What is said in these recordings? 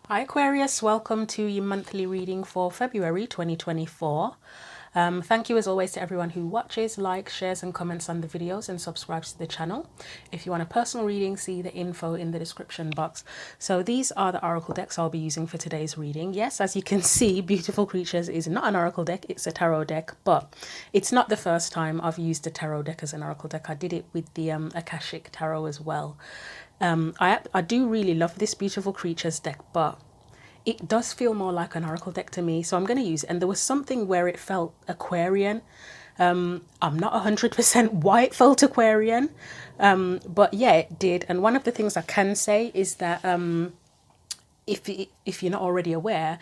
Hi Aquarius, welcome to your monthly reading for February 2024. Thank you as always to everyone who watches, likes, shares and comments on the videos and subscribes to the channel. If you want a personal reading, see the info in the description box. So these are the oracle decks I'll be using for today's reading. Yes, as you can see, Beautiful Creatures is not an oracle deck, it's a tarot deck, but it's not the first time I've used a tarot deck as an oracle deck. I did it with the Akashic Tarot as well. I do really love this Beautiful Creatures deck, but it does feel more like an oracle deck to me, so I'm going to use it. And there was something where it felt Aquarian. I'm not 100% why it felt Aquarian, but yeah, it did. And one of the things I can say is that if you're not already aware,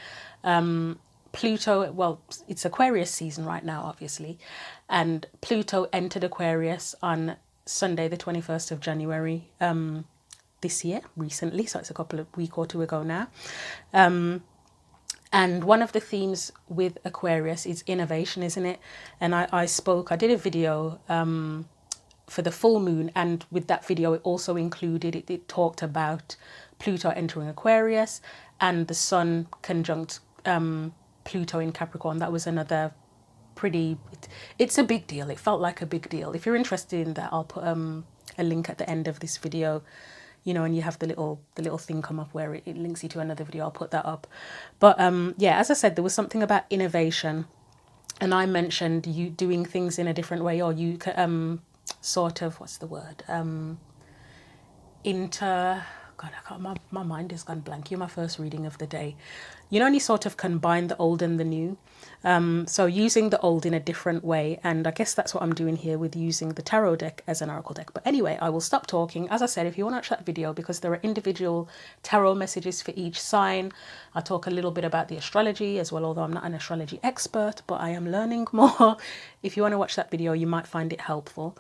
Pluto, well, it's Aquarius season right now, obviously, and Pluto entered Aquarius on Sunday, the 21st of January. This year, recently, so it's a week or two ago now. And one of the themes with Aquarius is innovation, isn't it? And I did a video for the full moon, and with that video it also included, it talked about Pluto entering Aquarius and the Sun conjunct Pluto in Capricorn. That was another it's a big deal. It felt like a big deal. If you're interested in that, I'll put a link at the end of this video, you know, and you have the little thing come up where it links you to another video. I'll put that up. But yeah, as I said, there was something about innovation, and I mentioned you doing things in a different way, or you sort of, what's the word, God, I can't, my mind has gone blank. You're my first reading of the day. You know, and you sort of combine the old and the new. So using the old in a different way. And I guess that's what I'm doing here with using the tarot deck as an oracle deck. But anyway, I will stop talking. As I said, if you want to watch that video, because there are individual tarot messages for each sign. I talk a little bit about the astrology as well, although I'm not an astrology expert, but I am learning more. If you want to watch that video, you might find it helpful.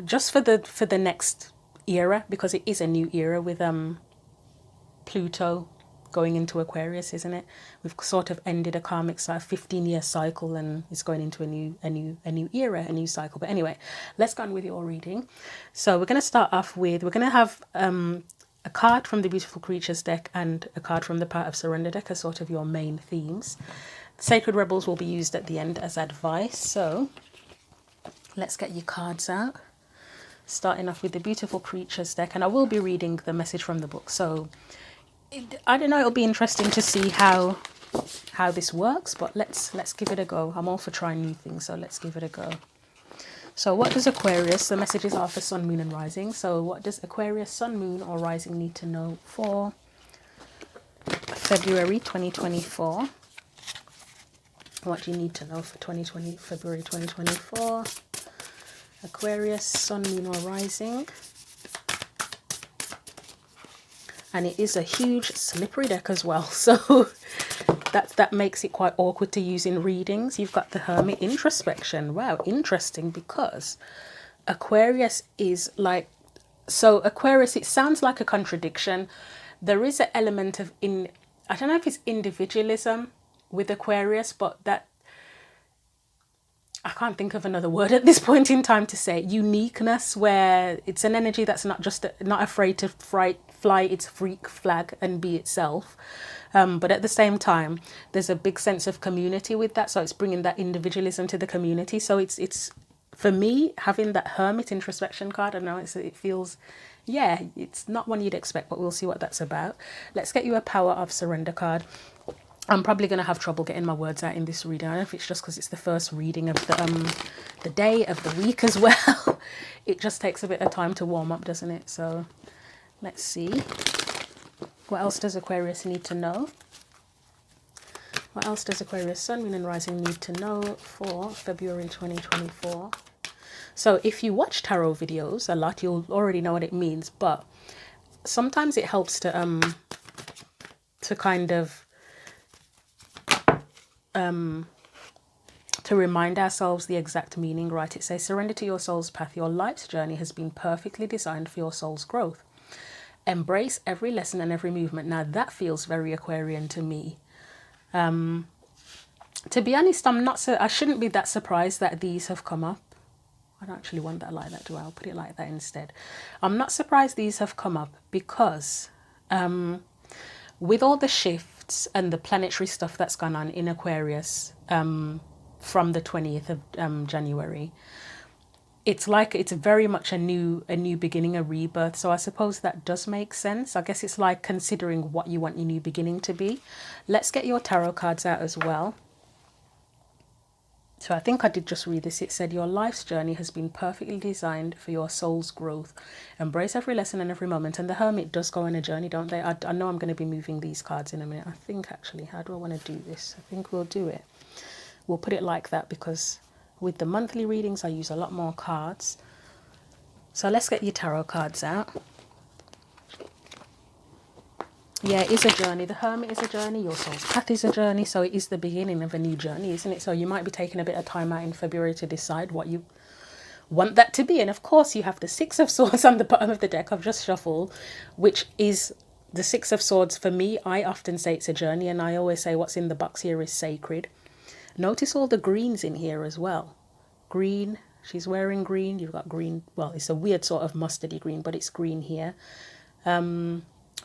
Just for the next era, because it is a new era with Pluto going into Aquarius, isn't it? We've sort of ended a karmic 15-year cycle, and it's going into a new era, a new cycle. But anyway, let's go on with your reading. So we're going to start off with, we're going to have a card from the Beautiful Creatures deck and a card from the Power of Surrender deck as sort of your main themes. Sacred Rebels will be used at the end as advice. So let's get your cards out. Starting off with the Beautiful Creatures deck, and I will be reading the message from the book. So I don't know, it'll be interesting to see how this works, but let's give it a go. I'm all for trying new things, so let's give it a go. So what does Aquarius, the messages are for Sun, Moon and Rising. So what does Aquarius, Sun, Moon or Rising need to know for February 2024? What do you need to know for February 2024? Aquarius, Sun, Moon or Rising. And it is a huge slippery deck as well, so that makes it quite awkward to use in readings. You've got the Hermit, introspection. Wow, interesting, because Aquarius is like, so Aquarius, it sounds like a contradiction. There is an element of, I don't know if it's individualism with Aquarius, but that, I can't think of another word at this point in time to say, uniqueness, where it's an energy that's not afraid to fly its freak flag and be itself. But at the same time, there's a big sense of community with that. So it's bringing that individualism to the community. So it's for me, having that Hermit introspection card, I know it feels, yeah, it's not one you'd expect, but we'll see what that's about. Let's get you a Power of Surrender card. I'm probably going to have trouble getting my words out in this reading. I don't know if it's just because it's the first reading of the day, of the week as well. It just takes a bit of time to warm up, doesn't it? So let's see. What else does Aquarius need to know? What else does Aquarius, Sun, Moon and Rising need to know for February 2024? So if you watch tarot videos a lot, you'll already know what it means. But sometimes it helps to kind of to remind ourselves the exact meaning, right? It says, surrender to your soul's path. Your life's journey has been perfectly designed for your soul's growth. Embrace every lesson and every movement. Now that feels very Aquarian to me. To be honest, I shouldn't be that surprised that these have come up. I don't actually want that like that, do I? I'll put it like that instead. I'm not surprised these have come up because with all the shifts and the planetary stuff that's gone on in Aquarius from the 20th of January, it's like it's very much a new beginning, a rebirth. So I suppose that does make sense. I guess it's like considering what you want your new beginning to be. Let's get your tarot cards out as well. So I think I did just read this. It said your life's journey has been perfectly designed for your soul's growth. Embrace every lesson and every moment. And the Hermit does go on a journey, don't they? I know I'm going to be moving these cards in a minute. I think actually, how do I want to do this? I think we'll do it. We'll put it like that because with the monthly readings, I use a lot more cards. So let's get your tarot cards out. Yeah, it is a journey. The Hermit is a journey. Your soul's path is a journey. So it is the beginning of a new journey, isn't it? So you might be taking a bit of time out in February to decide what you want that to be. And of course, you have the Six of Swords on the bottom of the deck I've just shuffled, which is the Six of Swords. For me, I often say it's a journey. And I always say what's in the box here is sacred. Notice all the greens in here as well. Green. She's wearing green. You've got green. Well, it's a weird sort of mustardy green, but it's green here.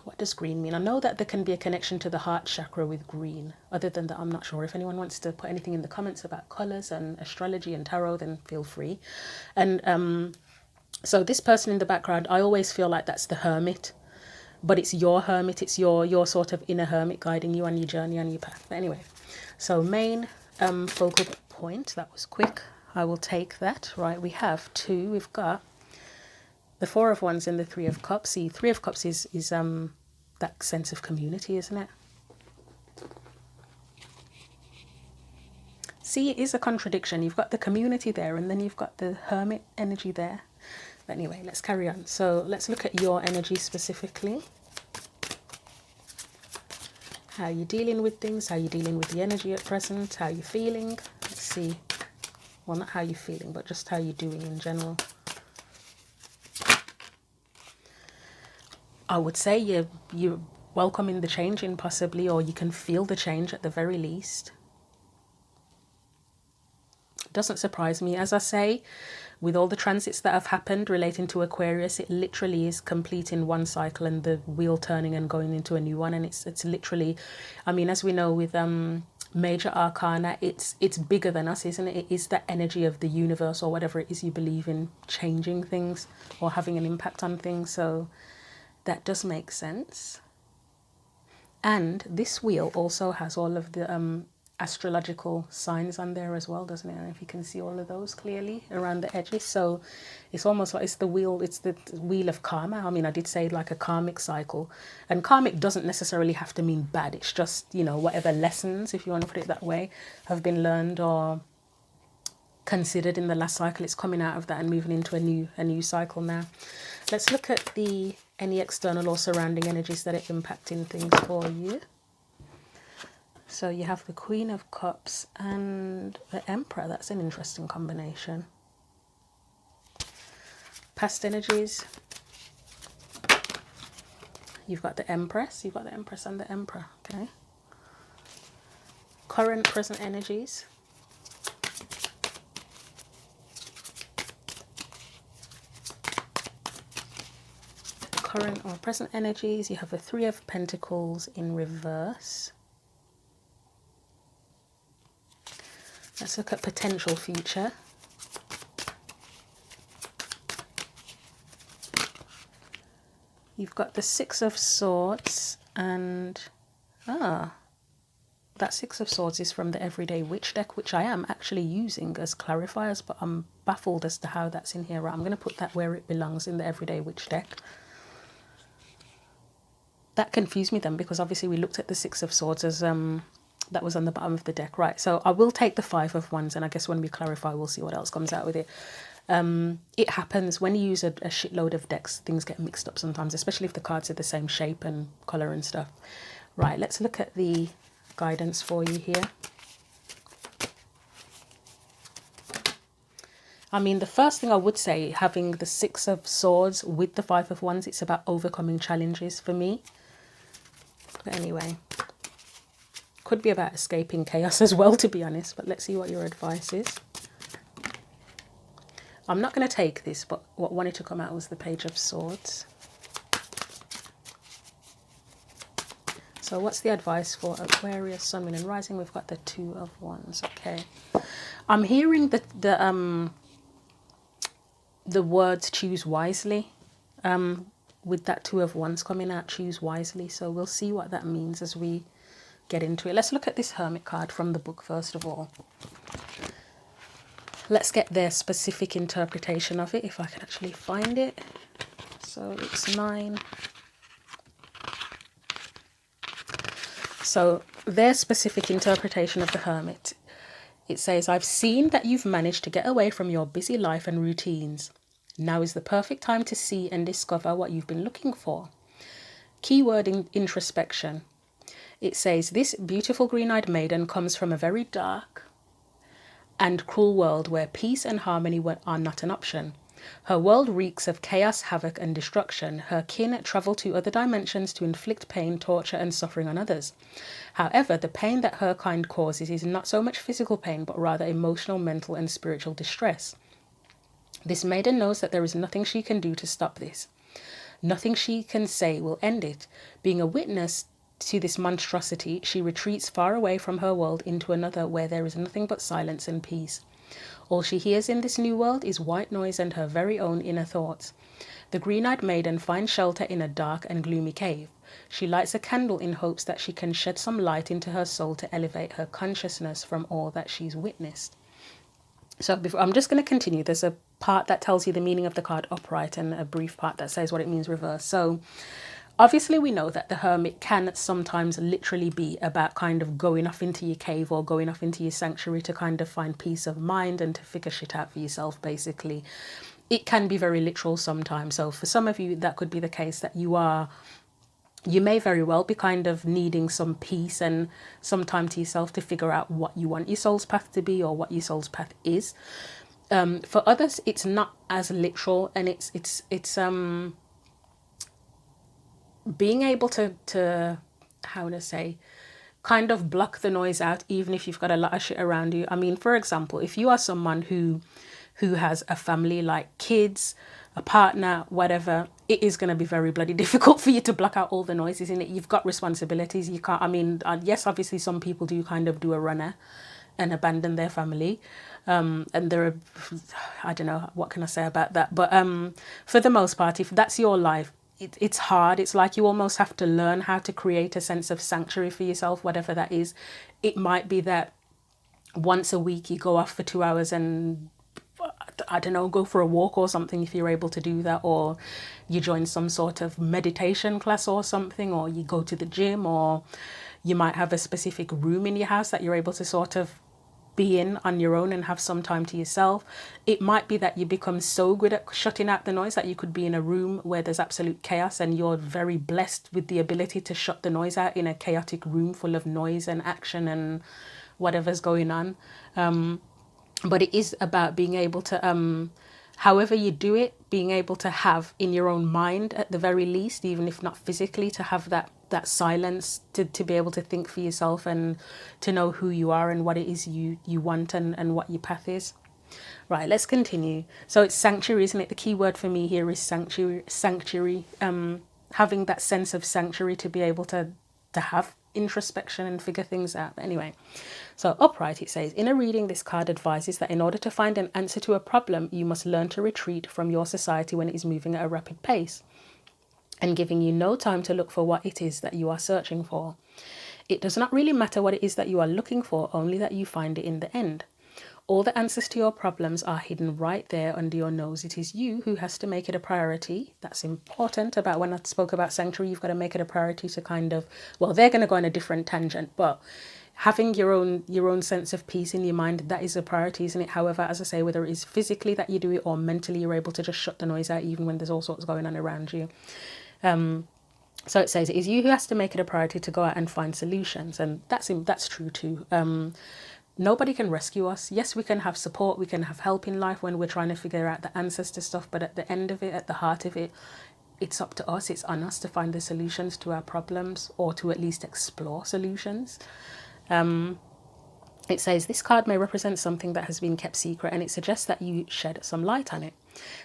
What does green mean? I know that there can be a connection to the heart chakra with green. Other than that, I'm not sure. If anyone wants to put anything in the comments about colours and astrology and tarot, then feel free. And so this person in the background, I always feel like that's the Hermit. But it's your Hermit. It's your sort of inner Hermit guiding you on your journey, on your path. But anyway, so main focal point. That was quick. I will take that. Right, we have two. We've got the Four of Wands and the Three of Cups. See, Three of Cups is that sense of community, isn't it? See, it is a contradiction. You've got the community there and then you've got the Hermit energy there. But anyway, let's carry on. So let's look at your energy specifically. How you're dealing with things, how you're dealing with the energy at present, how you're feeling. Let's see. Well, not how you're feeling, but just how you're doing in general. I would say you're welcoming the change in possibly, or you can feel the change at the very least. Doesn't surprise me. As I say, with all the transits that have happened relating to Aquarius, it literally is completing one cycle and the wheel turning and going into a new one. And it's literally, I mean, as we know with major arcana, it's bigger than us, isn't it? It is that energy of the universe or whatever it is you believe in changing things or having an impact on things. So that does make sense. And this wheel also has all of the astrological signs on there as well, doesn't it? And if you can see all of those clearly around the edges. So it's almost like it's the wheel of karma. I mean, I did say like a karmic cycle. And karmic doesn't necessarily have to mean bad. It's just, you know, whatever lessons, if you want to put it that way, have been learned or considered in the last cycle. It's coming out of that and moving into a new cycle now. Let's look at any external or surrounding energies that are impacting things for you. So you have the Queen of Cups and the Emperor. That's an interesting combination. Past energies. You've got the Empress. You've got the Empress and the Emperor. Okay. Current, present energies. Current or present energies. You have the Three of Pentacles in reverse. Let's look at potential future. You've got the Six of Swords and that Six of Swords is from the Everyday Witch deck, which I am actually using as clarifiers, but I'm baffled as to how that's in here. Right, I'm going to put that where it belongs in the Everyday Witch deck. That confused me then, because obviously we looked at the Six of Swords as that was on the bottom of the deck. Right, so I will take the Five of Wands, and I guess when we clarify, we'll see what else comes out with it. It happens when you use a shitload of decks, things get mixed up sometimes, especially if the cards are the same shape and colour and stuff. Right, let's look at the guidance for you here. I mean, the first thing I would say, having the Six of Swords with the Five of Wands, it's about overcoming challenges for me. But anyway, could be about escaping chaos as well, to be honest, but let's see what your advice is. I'm not going to take this, but what wanted to come out was the Page of Swords. So what's the advice for Aquarius, Sun, Moon and Rising? We've got the Two of Wands. Okay. I'm hearing the words choose wisely. With that Two of Wands coming out, choose wisely. So we'll see what that means as we get into it. Let's look at this Hermit card from the book first of all. Let's get their specific interpretation of it, if I can actually find it. So it's 9. So their specific interpretation of the Hermit, it says, I've seen that you've managed to get away from your busy life and routines. Now is the perfect time to see and discover what you've been looking for. Keyword introspection. It says, this beautiful green-eyed maiden comes from a very dark and cruel world where peace and harmony are not an option. Her world reeks of chaos, havoc and destruction. Her kin travel to other dimensions to inflict pain, torture and suffering on others. However, the pain that her kind causes is not so much physical pain, but rather emotional, mental and spiritual distress. This maiden knows that there is nothing she can do to stop this. Nothing she can say will end it. Being a witness to this monstrosity, she retreats far away from her world into another where there is nothing but silence and peace. All she hears in this new world is white noise and her very own inner thoughts. The green-eyed maiden finds shelter in a dark and gloomy cave. She lights a candle in hopes that she can shed some light into her soul to elevate her consciousness from all that she's witnessed. So I'm just going to continue. There's a part that tells you the meaning of the card upright and a brief part that says what it means reverse. So obviously we know that the Hermit can sometimes literally be about kind of going off into your cave or going off into your sanctuary to kind of find peace of mind and to figure shit out for yourself, basically. It can be very literal sometimes. So for some of you, that could be the case that you may very well be kind of needing some peace and some time to yourself to figure out what you want your soul's path to be or what your soul's path is. For others, it's not as literal, and it's being able to how to say, kind of block the noise out, even if you've got a lot of shit around you. I mean, for example, if you are someone who has a family, like kids, a partner, whatever, it is going to be very bloody difficult for you to block out all the noises in it. You've got responsibilities. You can't, I mean, yes, obviously some people do kind of do a runner and abandon their family. And there are, I don't know, what can I say about that? But for the most part, if that's your life, it's hard. It's like you almost have to learn how to create a sense of sanctuary for yourself, whatever that is. It might be that once a week you go off for 2 hours and, I don't know, go for a walk or something if you're able to do that, or you join some sort of meditation class or something, or you go to the gym, or you might have a specific room in your house that you're able to sort of be in on your own and have some time to yourself. It might be that you become so good at shutting out the noise that you could be in a room where there's absolute chaos and you're very blessed with the ability to shut the noise out in a chaotic room full of noise and action and whatever's going on. But it is about being able to, however you do it, being able to have in your own mind at the very least, even if not physically, to have that silence to be able to think for yourself and to know who you are and what it is you want and what your path is. Right, let's continue. So it's sanctuary, isn't it? The key word for me here is sanctuary. Having that sense of sanctuary to be able to have introspection and figure things out. But anyway, so upright, it says, in a reading, this card advises that in order to find an answer to a problem, you must learn to retreat from your society when it is moving at a rapid pace and giving you no time to look for what it is that you are searching for. It does not really matter what it is that you are looking for, only that you find it in the end. All the answers to your problems are hidden right there under your nose. It is you who has to make it a priority. That's important. About when I spoke about sanctuary, you've got to make it a priority to kind of, well, they're going to go on a different tangent, but having your own sense of peace in your mind, that is a priority, isn't it? However, as I say, whether it is physically that you do it or mentally you're able to just shut the noise out even when there's all sorts going on around you. So it says it is you who has to make it a priority to go out and find solutions, and that's true too. Nobody can rescue us. Yes, we can have support, we can have help in life when we're trying to figure out the answers to stuff, but at the end of it, at the heart of it, it's up to us. It's on us to find the solutions to our problems, or to at least explore solutions. It says this card may represent something that has been kept secret, and it suggests that you shed some light on it.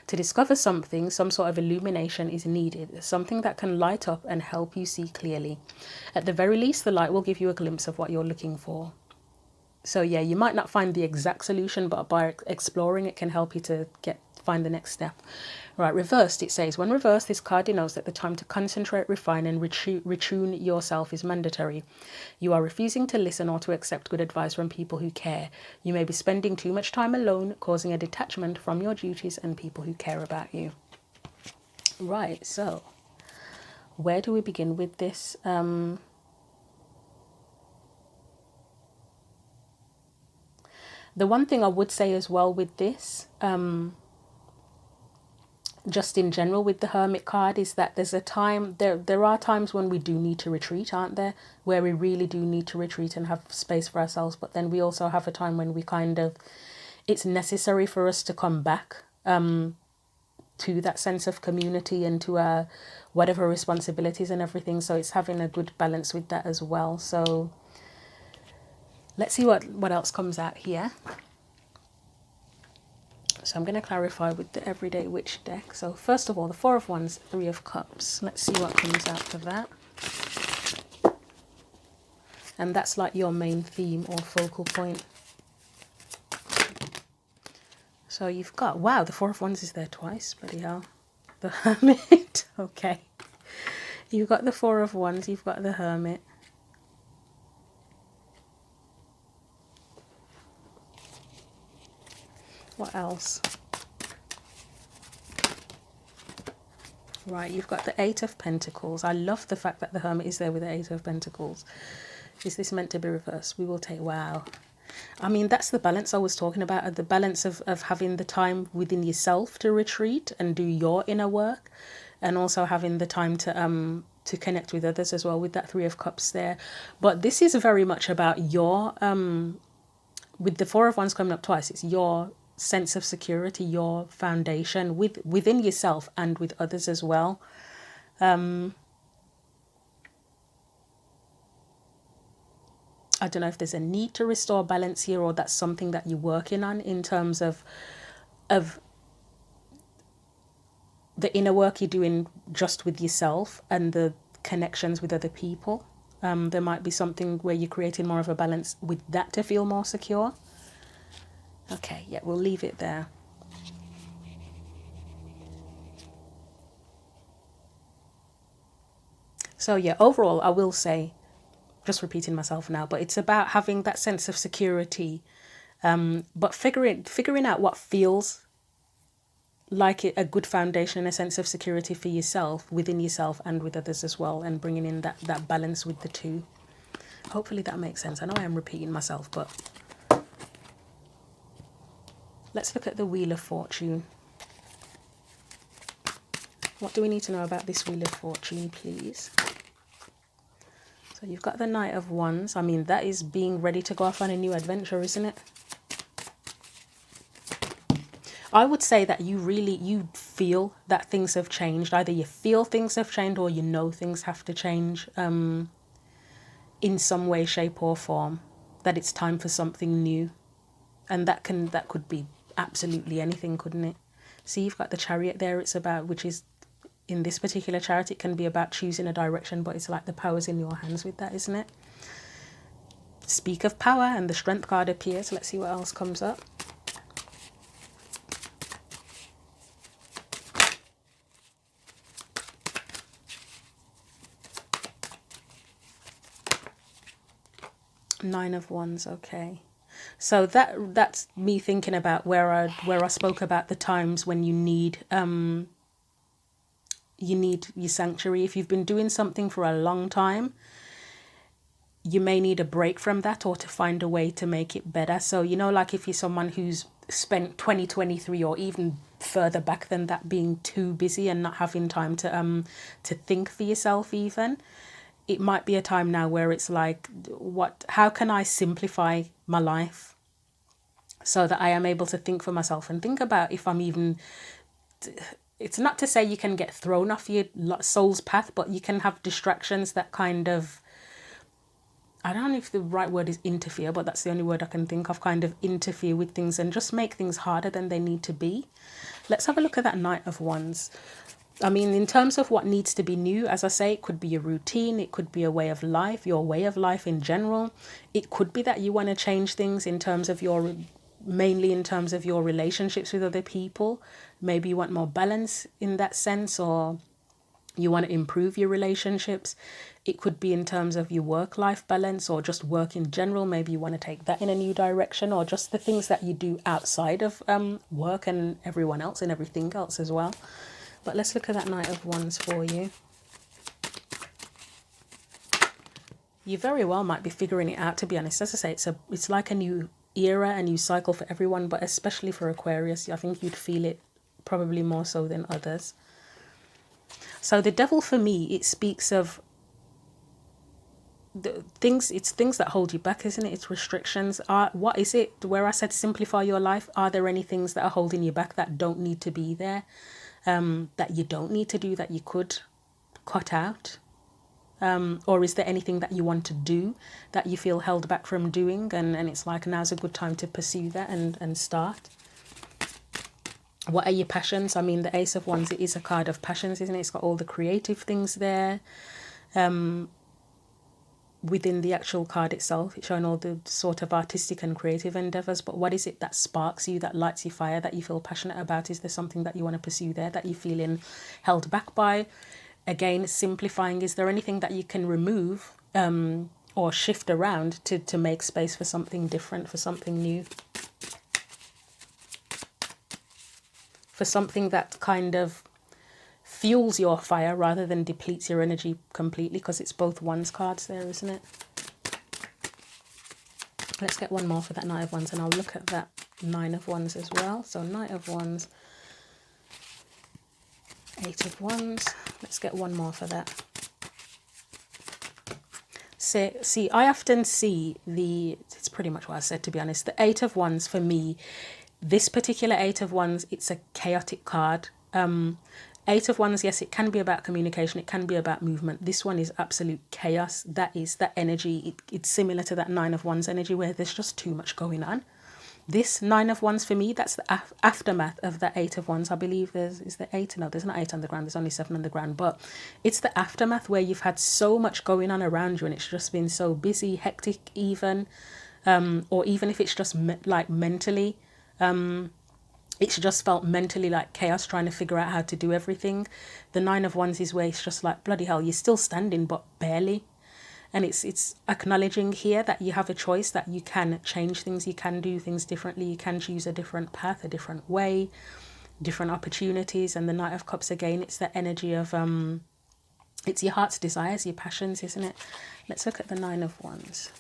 To discover something, some sort of illumination is needed, something that can light up and help you see clearly. At the very least, the light will give you a glimpse of what you're looking for. So yeah, you might not find the exact solution, but by exploring it can help you to find the next step. Right, reversed, it says, when reversed, this card denotes that the time to concentrate, refine, and retune yourself is mandatory. You are refusing to listen or to accept good advice from people who care. You may be spending too much time alone, causing a detachment from your duties and people who care about you. Right, so where do we begin with this? The one thing I would say as well with this, just in general with the Hermit card, is that there's a time, there are times when we do need to retreat, aren't there? Where we really do need to retreat and have space for ourselves. But then we also have a time when we it's necessary for us to come back to that sense of community and to whatever responsibilities and everything. So it's having a good balance with that as well. So let's see what else comes out here. So I'm going to clarify with the Everyday Witch deck. So first of all, the Four of Wands, Three of Cups. Let's see what comes out for that. And that's like your main theme or focal point. So you've got, wow, the Four of Wands is there twice. Bloody hell. The Hermit. Okay. You've got the Four of Wands, you've got the Hermit. What else? Right, you've got the Eight of Pentacles. I love the fact that the Hermit is there with the Eight of Pentacles. Is this meant to be reversed? We will take, wow. I mean, that's the balance I was talking about, the balance of having the time within yourself to retreat and do your inner work, and also having the time to connect with others as well, with that Three of Cups there. But this is very much about your, with the Four of Wands coming up twice, it's your sense of security, your foundation within yourself and with others as well. I don't know if there's a need to restore balance here, or that's something that you're working on in terms of the inner work you're doing just with yourself and the connections with other people. There might be something where you're creating more of a balance with that to feel more secure. Okay, yeah, we'll leave it there. So yeah, overall, I will say, just repeating myself now, but it's about having that sense of security, but figuring out what feels like a good foundation, a sense of security for yourself, within yourself and with others as well, and bringing in that balance with the two. Hopefully that makes sense. I know I am repeating myself, but let's look at the Wheel of Fortune. What do we need to know about this Wheel of Fortune, please? So you've got the Knight of Wands. I mean, that is being ready to go off on a new adventure, isn't it? I would say that you feel that things have changed. Either you feel things have changed, or you know things have to change in some way, shape or form. That it's time for something new. And that could be absolutely anything, couldn't it? See, you've got the Chariot there. It's about, which is, in this particular chariot, it can be about choosing a direction, but it's like the power's in your hands with that, isn't it? Speak of power, and the Strength card appears. Let's see what else comes up. Nine of Wands, okay. So that's me thinking about where I spoke about the times when you need your sanctuary. If you've been doing something for a long time, you may need a break from that, or to find a way to make it better. So, you know, like if you're someone who's spent 2023 or even further back than that being too busy and not having time to think for yourself even, it might be a time now where it's like, how can I simplify my life so that I am able to think for myself and think about if I'm even, it's not to say you can get thrown off your soul's path, but you can have distractions that kind of I don't know if the right word is interfere, but that's the only word I can think of, kind of interfere with things and just make things harder than they need to be. Let's have a look at that Knight of Wands. I mean, in terms of what needs to be new, as I say, it could be a routine, it could be a way of life, your way of life in general. It could be that you want to change things in terms of your, mainly in terms of your relationships with other people. Maybe you want more balance in that sense, or you want to improve your relationships. It could be in terms of your work-life balance or just work in general. Maybe you want to take that in a new direction, or just the things that you do outside of work and everyone else and everything else as well. But let's look at that Knight of Wands for you. You very well might be figuring it out, to be honest. As I say, it's like a new era, a new cycle for everyone, but especially for Aquarius. I think you'd feel it probably more so than others. So the Devil, for me, it speaks of the things, it's things that hold you back, isn't it? It's restrictions. What is it where I said simplify your life? Are there any things that are holding you back that don't need to be there? That you don't need to do, that you could cut out? Or is there anything that you want to do that you feel held back from doing, and it's like now's a good time to pursue that and start? What are your passions? I mean, the Ace of Wands, it is a card of passions, isn't it? It's got all the creative things there. Within the actual card itself, it's showing all the sort of artistic and creative endeavors. But what is it that sparks you, that lights your fire, that you feel passionate about? Is there something that you want to pursue there that you're feeling held back by? Again, simplifying, is there anything that you can remove or shift around to make space for something different, for something new? For something that kind of fuels your fire rather than depletes your energy completely, because it's both Wands cards there, isn't it? Let's get one more for that Knight of Wands, and I'll look at that Nine of Wands as well. So Knight of Wands, Eight of Wands. Let's get one more for that. See, I often see it's pretty much what I said, to be honest. The Eight of Wands, for me, this particular Eight of Wands, it's a chaotic card. Eight of Wands, yes, it can be about communication, it can be about movement. This one is absolute chaos. That is that energy. It's similar to that Nine of Wands energy, where there's just too much going on. This Nine of Wands, for me, that's the aftermath of the Eight of Wands. I believe is there eight? No, there's not eight on the ground. There's only seven on the ground. But it's the aftermath where you've had so much going on around you, and it's just been so busy, hectic even. Or even if it's just like mentally, it's just felt mentally like chaos, trying to figure out how to do everything. The Nine of Wands is where it's just like, bloody hell, you're still standing, but barely. And it's acknowledging here that you have a choice, that you can change things, you can do things differently, you can choose a different path, a different way, different opportunities. And the Knight of Cups, again, it's the energy of, it's your heart's desires, your passions, isn't it? Let's look at the Nine of Wands.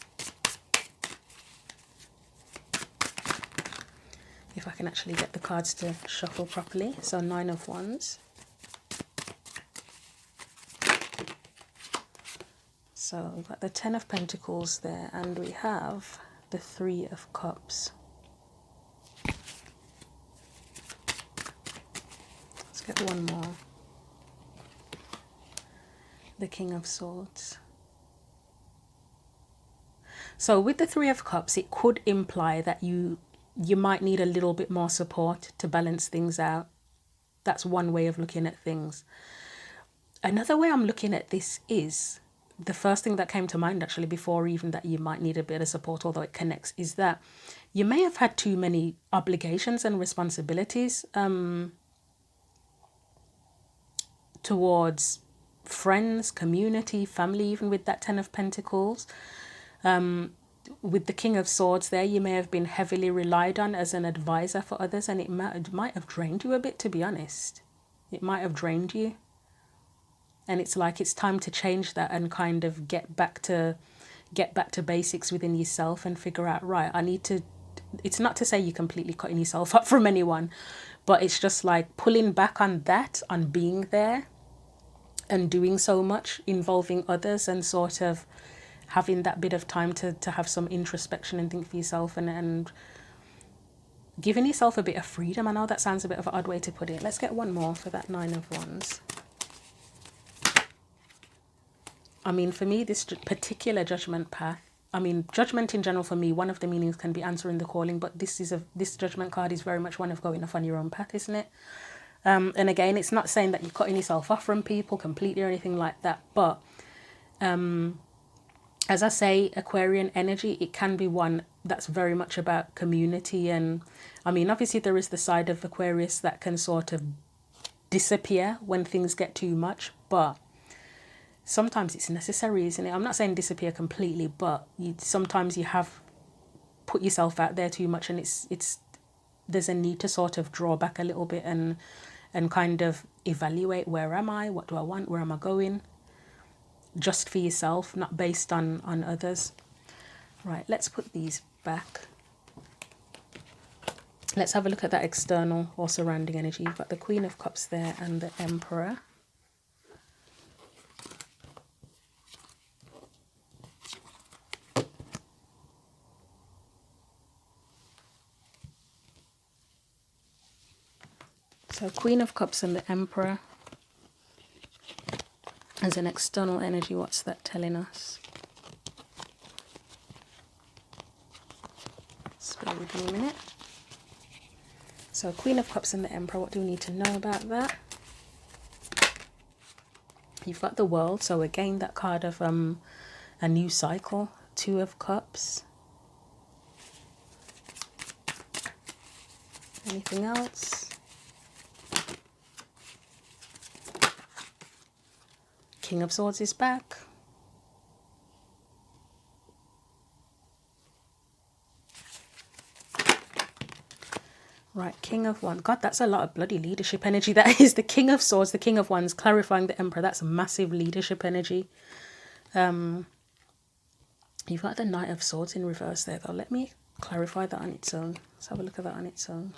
If I can actually get the cards to shuffle properly. So Nine of Wands. So we've got the Ten of Pentacles there, and we have the Three of Cups. Let's get one more. The King of Swords. So with the Three of Cups, it could imply that you might need a little bit more support to balance things out. That's one way of looking at things. Another way I'm looking at this is, the first thing that came to mind actually before even that you might need a bit of support, although it connects, is that you may have had too many obligations and responsibilities towards friends, community, family, even with that Ten of Pentacles. With the King of Swords there, you may have been heavily relied on as an advisor for others, and it might have drained you a bit, to be honest. It might have drained you. And it's like it's time to change that and kind of get back to basics within yourself and figure out, right, I need to, it's not to say you're completely cutting yourself up from anyone, but it's just like pulling back on that, on being there and doing so much, involving others, and sort of having that bit of time to have some introspection and think for yourself, and giving yourself a bit of freedom. I know that sounds a bit of an odd way to put it. Let's get one more for that Nine of Wands. I mean, for me, this particular judgment path, I mean, judgment in general for me, one of the meanings can be answering the calling, but this judgment card is very much one of going off on your own path, isn't it? And again, it's not saying that you're cutting yourself off from people completely or anything like that, but as I say, Aquarian energy, it can be one that's very much about community. And I mean, obviously there is the side of Aquarius that can sort of disappear when things get too much, but sometimes it's necessary, isn't it? I'm not saying disappear completely, but sometimes you have put yourself out there too much, and it's there's a need to sort of draw back a little bit and kind of evaluate, where am I, what do I want, where am I going, just for yourself, not based on others. Right, let's put these back. Let's have a look at that external or surrounding energy. You've got the Queen of Cups there and the Emperor. So Queen of Cups and the Emperor as an external energy, what's that telling us? Just bear with me a minute. So Queen of Cups and the Emperor, what do we need to know about that? You've got the World, so again that card of a new cycle. Two of Cups. Anything else? King of Swords is back. Right, King of Wands. God, that's a lot of bloody leadership energy. That is the King of Swords, the King of Wands, clarifying the Emperor. That's massive leadership energy. You've got the Knight of Swords in reverse there, though. Let me clarify that on its own. Let's have a look at that on its own.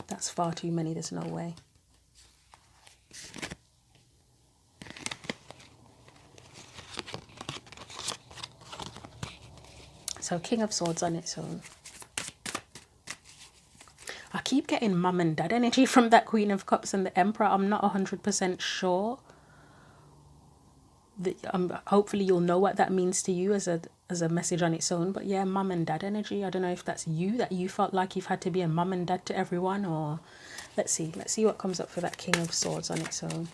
That's far too many. There's no way. So King of Swords on its own. I keep getting mum and dad energy from that Queen of Cups and the Emperor. I'm not 100% sure. Hopefully you'll know what that means to you as a message on its own. But yeah, mum and dad energy. I don't know if that's you, that you felt like you've had to be a mum and dad to everyone, or let's see what comes up for that King of Swords on its own.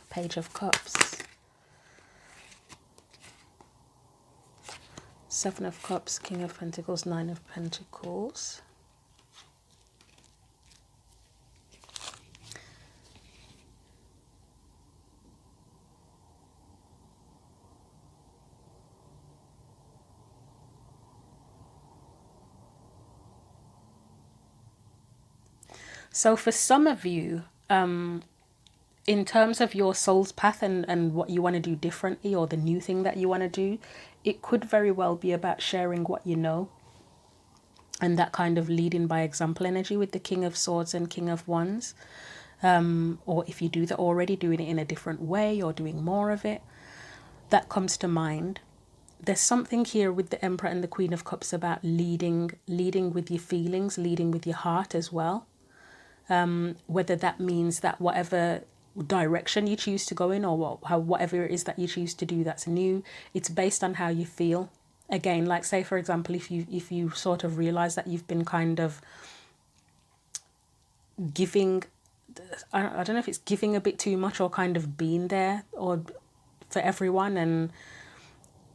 Page of Cups. Seven of Cups, King of Pentacles, Nine of Pentacles. So for some of you, in terms of your soul's path and what you want to do differently, or the new thing that you want to do, it could very well be about sharing what you know, and that kind of leading by example energy with the King of Swords and King of Wands. Or if you do that already, doing it in a different way or doing more of it. That comes to mind. There's something here with the Emperor and the Queen of Cups about leading with your feelings, leading with your heart as well. Whether that means that whatever direction you choose to go in, or whatever it is that you choose to do that's new, it's based on how you feel. Again, like say for example, if you sort of realize that you've been kind of giving, I don't know if it's giving a bit too much, or kind of being there or for everyone, and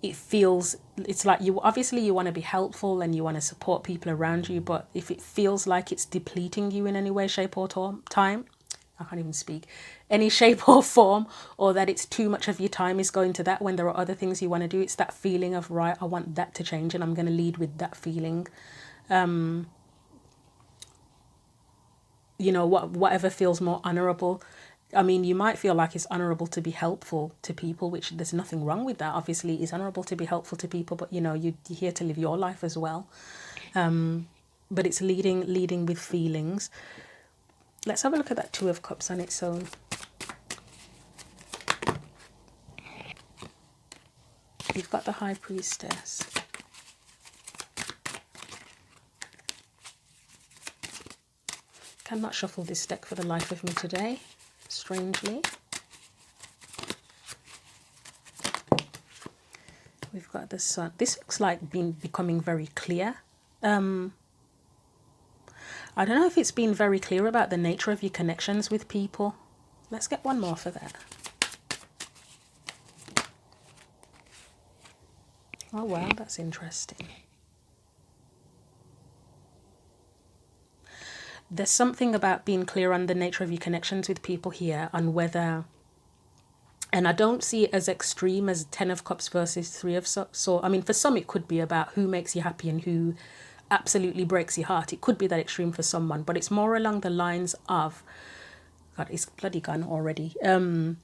it's like you obviously you want to be helpful and you want to support people around you, but if it feels like it's depleting you in any way, shape or time, I can't even speak, any shape or form, or that it's too much of your time is going to that when there are other things you want to do, it's that feeling of, right, I want that to change and I'm going to lead with that feeling. You know, whatever feels more honorable. I mean, you might feel like it's honorable to be helpful to people, which there's nothing wrong with that. Obviously, it's honorable to be helpful to people, but you know, you're here to live your life as well. But it's leading with feelings. Let's have a look at that Two of Cups on its own. You've got the High Priestess. cannot shuffle this deck for the life of me today, strangely. We've got the Sun. This looks like becoming very clear. I don't know if it's been very clear about the nature of your connections with people. Let's get one more for that. Oh wow, that's interesting. There's something about being clear on the nature of your connections with people here, on whether, and I don't see it as extreme as 10 of Cups versus 3 of Swords. So, I mean, for some it could be about who makes you happy and who absolutely breaks your heart. It could be that extreme for someone, but it's more along the lines of, God, it's bloody gone already. I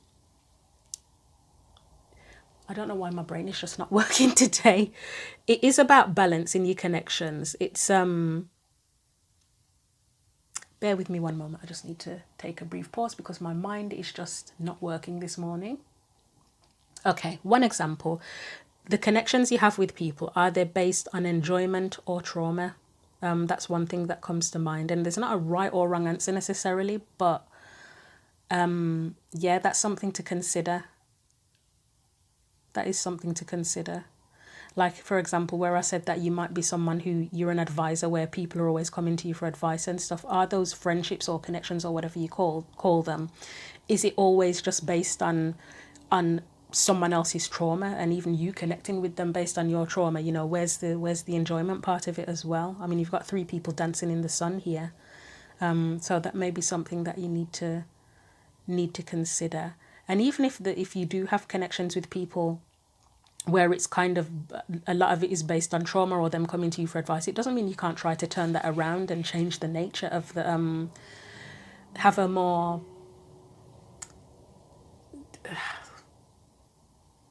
don't know why my brain is just not working today. It is about balance in your connections. It's bear with me one moment. I just need to take a brief pause because my mind is just not working this morning. Okay, one example. The connections you have with people, are they based on enjoyment or trauma? That's one thing that comes to mind. And there's not a right or wrong answer necessarily, but yeah, that's something to consider. That is something to consider. Like, for example, where I said that you might be someone who you're an advisor where people are always coming to you for advice and stuff. Are those friendships or connections or whatever you call them, is it always just based on someone else's trauma and even you connecting with them based on your trauma? You know, where's the enjoyment part of it as well? I mean, you've got 3 people dancing in the sun here. So that may be something that you need to consider. And even if you do have connections with people where it's kind of, a lot of it is based on trauma or them coming to you for advice, it doesn't mean you can't try to turn that around and change the nature of the, have a more,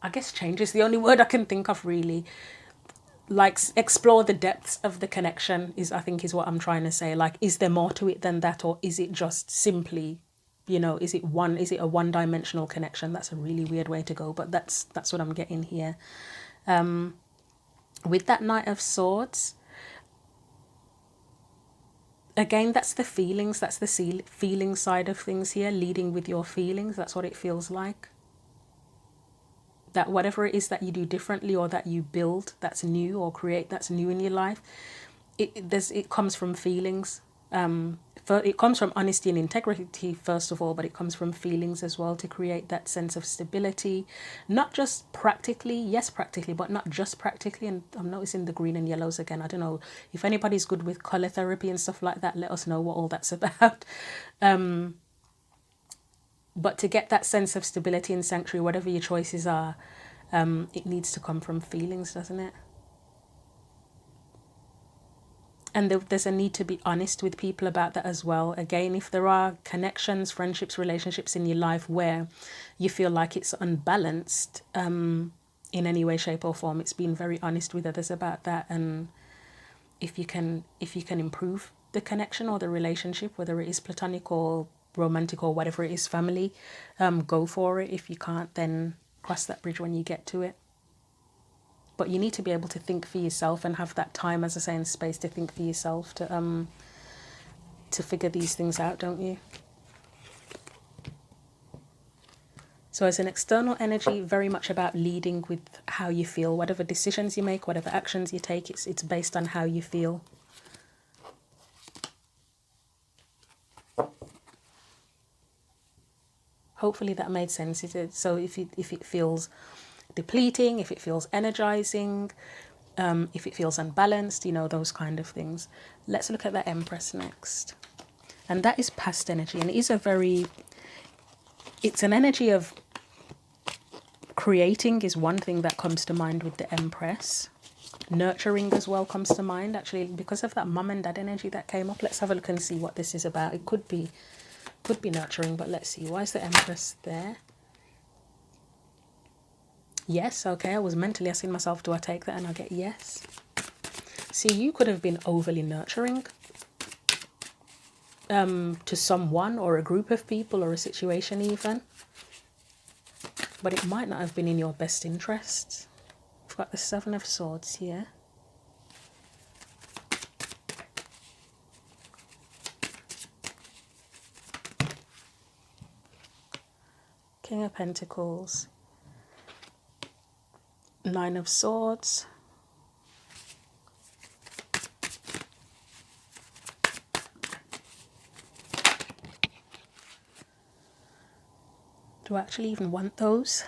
I guess change is the only word I can think of really. Like, explore the depths of the connection I think is what I'm trying to say. Like, is there more to it than that, or is it just simply, you know, is it a one-dimensional connection? That's a really weird way to go, but that's what I'm getting here. With that Knight of Swords, again, that's the feelings, that's the feeling side of things here, leading with your feelings. That's what it feels like. That whatever it is that you do differently or that you build that's new or create that's new in your life, it comes from feelings. It comes from honesty and integrity first of all, but it comes from feelings as well, to create that sense of stability, not just practically, yes practically, but not just practically. And I'm noticing the green and yellows again. I don't know if anybody's good with color therapy and stuff like that. Let us know what all that's about. But to get that sense of stability and sanctuary, whatever your choices are, it needs to come from feelings, doesn't it? And there's a need to be honest with people about that as well. Again, if there are connections, friendships, relationships in your life where you feel like it's unbalanced in any way, shape or form, it's being very honest with others about that. And if you can improve the connection or the relationship, whether it is platonic or romantic or whatever it is, family, go for it. If you can't, then cross that bridge when you get to it. But you need to be able to think for yourself and have that time, as I say, and space to think for yourself, to figure these things out, don't you? So as an external energy, very much about leading with how you feel. Whatever decisions you make, whatever actions you take, it's based on how you feel. Hopefully that made sense. So if it feels depleting, if it feels energizing, if it feels unbalanced, you know, those kind of things. Let's look at the Empress next. And that is past energy. And it is it's an energy of creating is one thing that comes to mind with the Empress. Nurturing as well comes to mind, actually, because of that mum and dad energy that came up. Let's have a look and see what this is about. It could be nurturing, but let's see. Why is the Empress there? Yes, okay, I was mentally asking myself, do I take that? And I get yes. See, you could have been overly nurturing to someone or a group of people or a situation even. But it might not have been in your best interests. We've got the 7 of Swords here. King of Pentacles, Nine of Swords, do I actually even want those?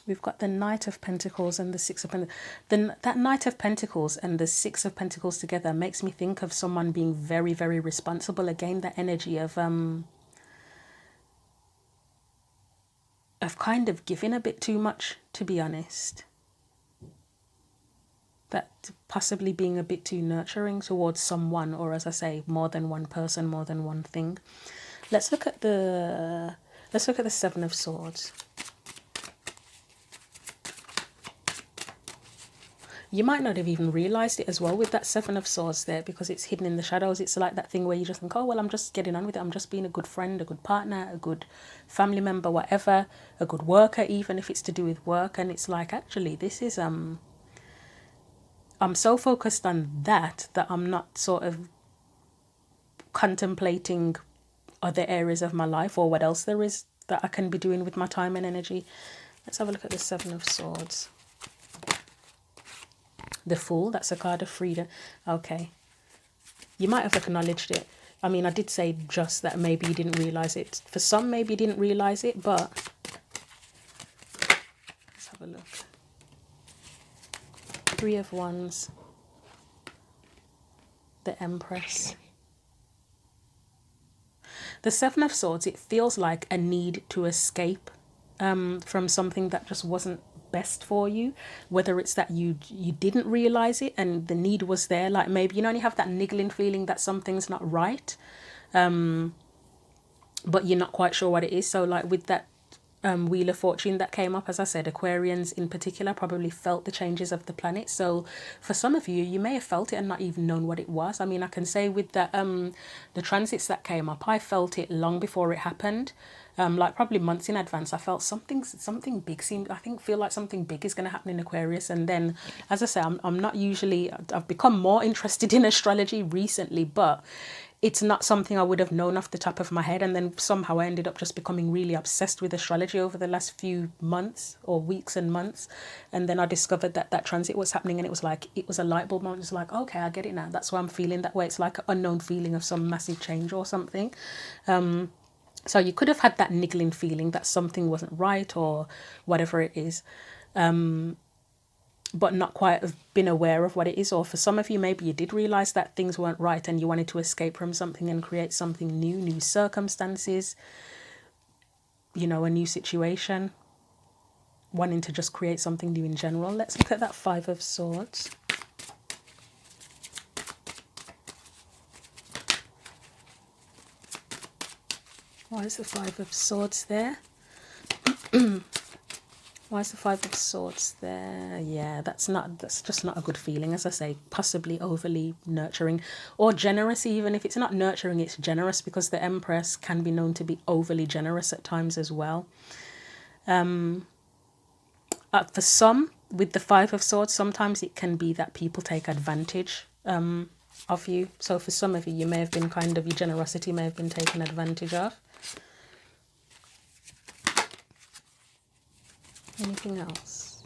We've got the Knight of Pentacles and the Six of Pentacles. That Knight of Pentacles and the Six of Pentacles together makes me think of someone being very, very responsible. Again, that energy of kind of giving a bit too much, to be honest. That possibly being a bit too nurturing towards someone, or as I say, more than one person, more than one thing. Let's look at the Seven of Swords. You might not have even realised it as well with that Seven of Swords there, because it's hidden in the shadows. It's like that thing where you just think, oh, well, I'm just getting on with it. I'm just being a good friend, a good partner, a good family member, whatever, a good worker, even if it's to do with work. And it's like, actually, this is, I'm so focused on that I'm not sort of contemplating other areas of my life or what else there is that I can be doing with my time and energy. Let's have a look at the Seven of Swords. The Fool, that's a card of freedom. Okay. You might have acknowledged it. I mean, I did say just that maybe you didn't realise it. For some, maybe you didn't realise it, but let's have a look. Three of Wands. The Empress. The Seven of Swords, it feels like a need to escape from something that just wasn't best for you, whether it's that you didn't realize it and the need was there, like maybe you have that niggling feeling that something's not right, but you're not quite sure what it is. So like with that Wheel of Fortune that came up, as I said, Aquarians in particular probably felt the changes of the planet. So for some of you, you may have felt it and not even known what it was. I mean, I can say with that the transits that came up, I felt it long before it happened. Like probably months in advance. I felt something big feel like something big is going to happen in Aquarius. And then, as I say, I'm not usually, I've become more interested in astrology recently, but it's not something I would have known off the top of my head. And then somehow I ended up just becoming really obsessed with astrology over the last few months or weeks and months. And then I discovered that transit was happening, and it was a light bulb moment. It's like, okay, I get it now. That's why I'm feeling that way. It's like an unknown feeling of some massive change or something. So you could have had that niggling feeling that something wasn't right or whatever it is, but not quite have been aware of what it is. Or for some of you, maybe you did realise that things weren't right and you wanted to escape from something and create something new circumstances, a new situation, wanting to just create something new in general. Let's look at that Five of Swords. Why is the Five of Swords there? Why is the Five of Swords there? Yeah, that's just not a good feeling. As I say, possibly overly nurturing or generous. Even if it's not nurturing, it's generous, because the Empress can be known to be overly generous at times as well. For some, with the Five of Swords, sometimes it can be that people take advantage of you. So for some of you, you may have been your generosity may have been taken advantage of. Anything else?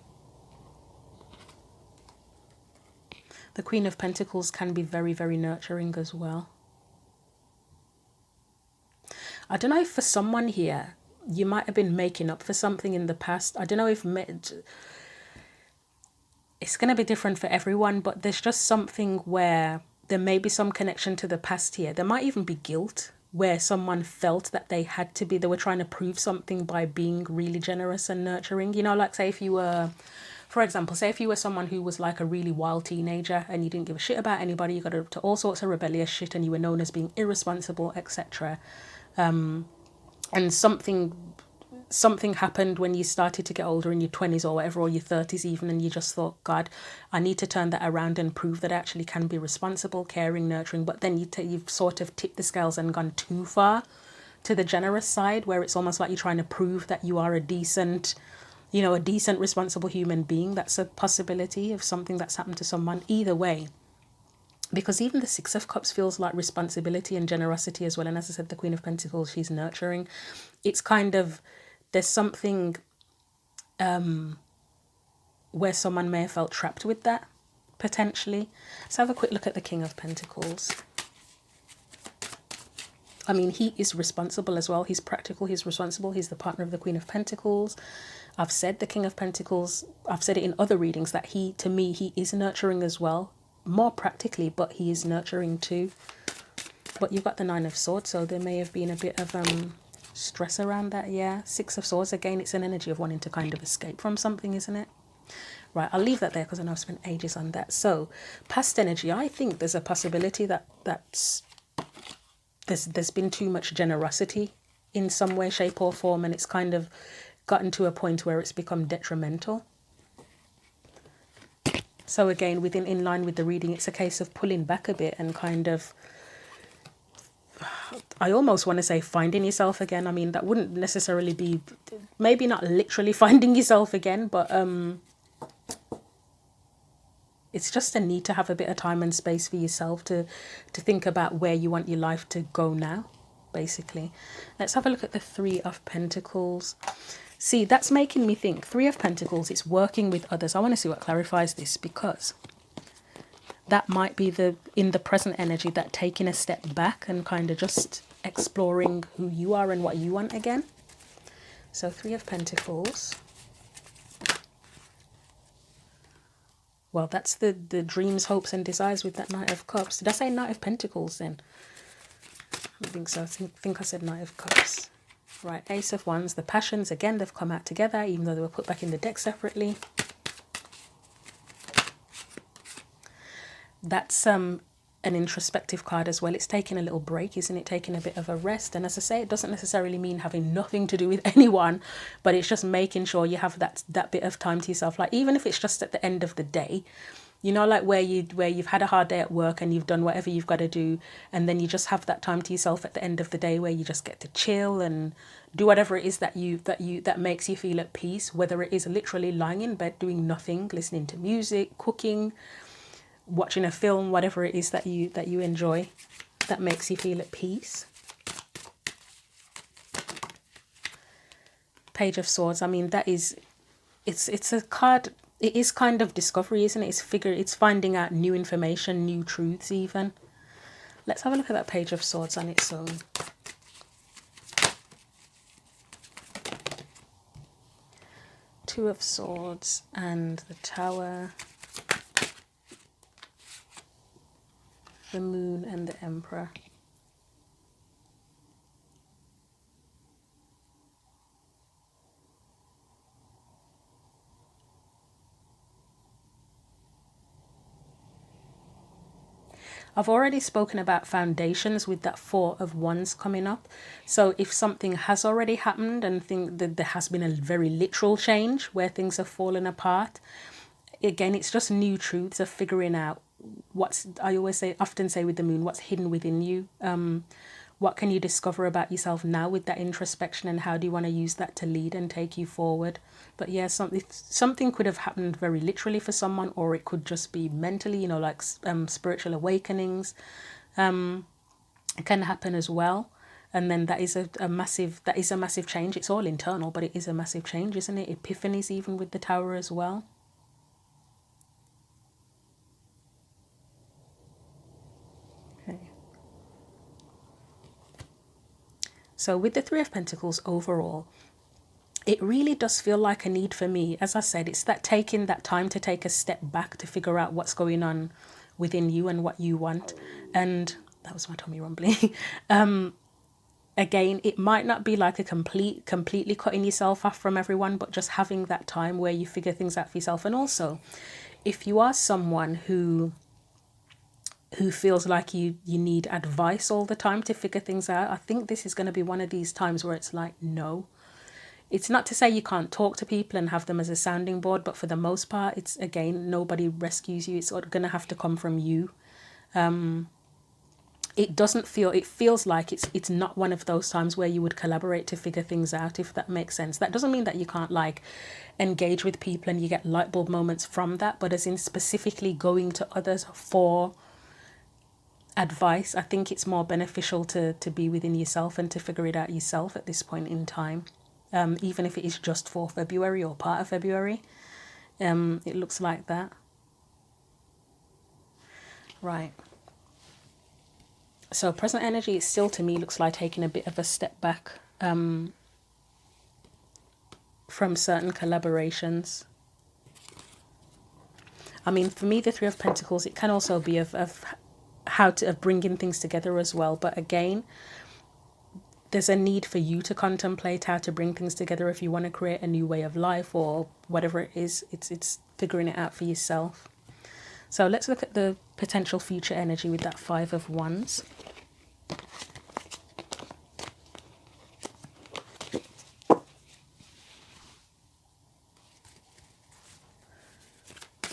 The Queen of Pentacles can be very, very nurturing as well. I don't know if for someone here, you might have been making up for something in the past. I don't know if it's going to be different for everyone, but there's just something where there may be some connection to the past here. There might even be guilt, where someone felt that they were trying to prove something by being really generous and nurturing. Like say if you were, for example, say if you were someone who was like a really wild teenager and you didn't give a shit about anybody, you got up to all sorts of rebellious shit and you were known as being irresponsible, etc. And something happened when you started to get older, in your 20s or whatever, or your 30s even, and you just thought, God, I need to turn that around and prove that I actually can be responsible, caring, nurturing. But then you've sort of tipped the scales and gone too far to the generous side, where it's almost like you're trying to prove that you are a decent, responsible human being. That's a possibility of something that's happened to someone. Either way, because even the Six of Cups feels like responsibility and generosity as well. And as I said, the Queen of Pentacles, she's nurturing. It's kind of, there's something where someone may have felt trapped with that, potentially. Let's have a quick look at the King of Pentacles. I mean, he is responsible as well. He's practical, he's responsible. He's the partner of the Queen of Pentacles. I've said the King of Pentacles, I've said it in other readings, that he, to me, he is nurturing as well. More practically, but he is nurturing too. But you've got the Nine of Swords, so there may have been a bit of stress around that, yeah. Six of Swords, again, it's an energy of wanting to kind of escape from something, isn't it? Right, I'll leave that there because I know I've spent ages on that. So, past energy, I think there's a possibility that there's been too much generosity in some way, shape or form, and it's kind of gotten to a point where it's become detrimental. So again, in line with the reading, it's a case of pulling back a bit and kind of, I almost want to say finding yourself again. I mean, that wouldn't necessarily be, maybe not literally finding yourself again, but it's just a need to have a bit of time and space for yourself to think about where you want your life to go now, basically. Let's have a look at the Three of Pentacles. See, that's making me think. Three of Pentacles, it's working with others. I want to see what clarifies this, because that might be in the present energy, that taking a step back and kind of just exploring who you are and what you want again. So Three of Pentacles. Well, that's the dreams, hopes and desires with that Knight of Cups. Did I say Knight of Pentacles then? I don't think so. I think I said Knight of Cups. Right, Ace of Wands, the passions, again, they've come out together, even though they were put back in the deck separately. That's an introspective card as well. It's taking a little break, isn't it? Taking a bit of a rest. And as I say, it doesn't necessarily mean having nothing to do with anyone, but it's just making sure you have that bit of time to yourself. Like, even if it's just at the end of the day, you know, like where you've had a hard day at work and you've done whatever you've got to do, and then you just have that time to yourself at the end of the day where you just get to chill and do whatever it is that makes you feel at peace, whether it is literally lying in bed doing nothing, listening to music, cooking, watching a film, whatever it is that you enjoy, that makes you feel at peace. Page of Swords, I mean, that is, it's a card. It is kind of discovery, isn't it? It's finding out new information, new truths even. Let's have a look at that Page of Swords on its own. Two of Swords and the Tower. The Moon and the Emperor. I've already spoken about foundations with that Four of Wands coming up. So if something has already happened and think that there has been a very literal change where things have fallen apart, again, it's just new truths of figuring out I often say with the Moon, what's hidden within you. What can you discover about yourself now with that introspection, and how do you want to use that to lead and take you forward? But yeah, something could have happened very literally for someone, or it could just be mentally, you know, like spiritual awakenings can happen as well. And then that is a massive change. It's all internal, but it is a massive change, isn't it? Epiphanies even with the Tower as well. So with the Three of Pentacles overall, it really does feel like a need for me. As I said, it's that taking that time to take a step back to figure out what's going on within you and what you want. And that was my tummy rumbling. Again, it might not be like a completely cutting yourself off from everyone, but just having that time where you figure things out for yourself. And also, if you are someone who feels like you need advice all the time to figure things out, I think this is going to be one of these times where it's like, no. It's not to say you can't talk to people and have them as a sounding board, but for the most part, it's, again, nobody rescues you. It's going to have to come from you. It feels like it's not one of those times where you would collaborate to figure things out, if that makes sense. That doesn't mean that you can't like engage with people and you get light bulb moments from that, but as in specifically going to others for advice. I think it's more beneficial to be within yourself and to figure it out yourself at this point in time, even if it is just for February or part of February. It looks like that. Right. So present energy, it still to me looks like taking a bit of a step back from certain collaborations. I mean, for me, the Three of Pentacles, it can also be of how to of bringing things together as well. But again, there's a need for you to contemplate how to bring things together if you want to create a new way of life or whatever it is. It's figuring it out for yourself. So let's look at the potential future energy with that Five of Wands.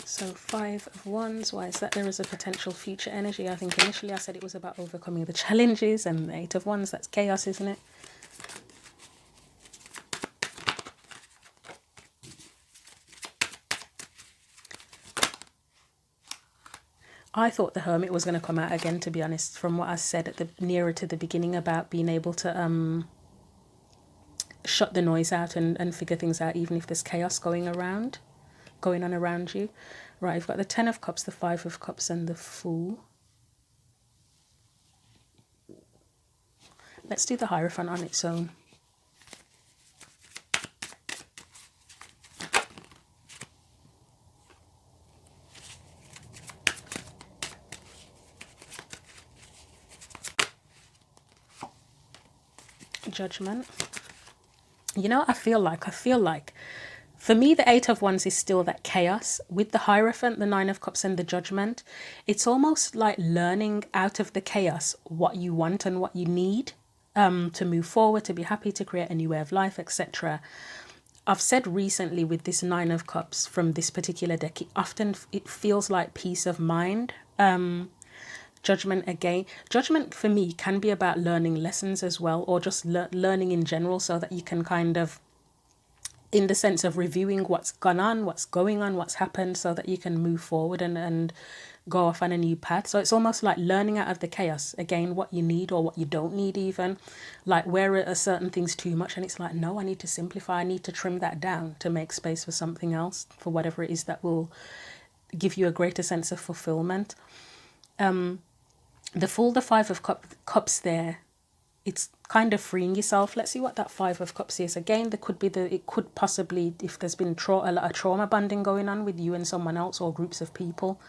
So Five of Wands, why is that? There is a potential future energy. I think initially I said it was about overcoming the challenges, and the Eight of Wands, that's chaos, isn't it? I thought the Hermit was going to come out again, to be honest, from what I said at the nearer to the beginning about being able to shut the noise out and figure things out, even if there's chaos going on around you. Right, I've got the Ten of Cups, the Five of Cups, and the Fool. Let's do the Hierophant on its own. Judgment. You know, I feel like for me, the Eight of Wands is still that chaos. With the Hierophant, the Nine of Cups, and the Judgment, it's almost like learning out of the chaos what you want and what you need to move forward, to be happy, to create a new way of life, etc. I've said recently with this Nine of Cups from this particular deck, it feels like peace of mind. Judgment, again, judgment for me can be about learning lessons as well, or just learning in general, so that you can kind of, in the sense of reviewing what's gone on, what's going on, what's happened, so that you can move forward and go off on a new path. So it's almost like learning out of the chaos, again, what you need or what you don't need, even like where are certain things too much, and it's like, no, I need to simplify, I need to trim that down to make space for something else, for whatever it is that will give you a greater sense of fulfillment. The Fool, the Five of Cups there, it's kind of freeing yourself. Let's see what that Five of Cups is. Again, there could be it could possibly, if there's been a lot of trauma bonding going on with you and someone else or groups of people,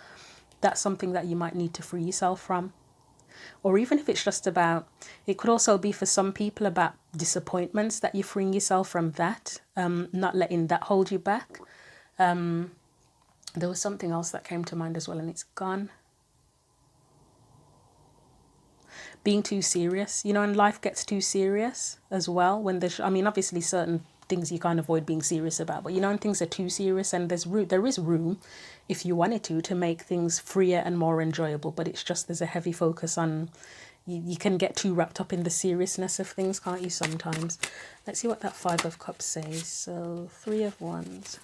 that's something that you might need to free yourself from. Or even if it's just about, it could also be for some people about disappointments, that you're freeing yourself from that, not letting that hold you back. There was something else that came to mind as well, and it's gone. Being too serious, you know, and life gets too serious as well when there's, I mean, obviously certain things you can't avoid being serious about, but you know, when things are too serious, and there is room if you wanted to make things freer and more enjoyable, but it's just there's a heavy focus on, you can get too wrapped up in the seriousness of things, can't you, sometimes? Let's see what that Five of Cups says. So Three of Wands.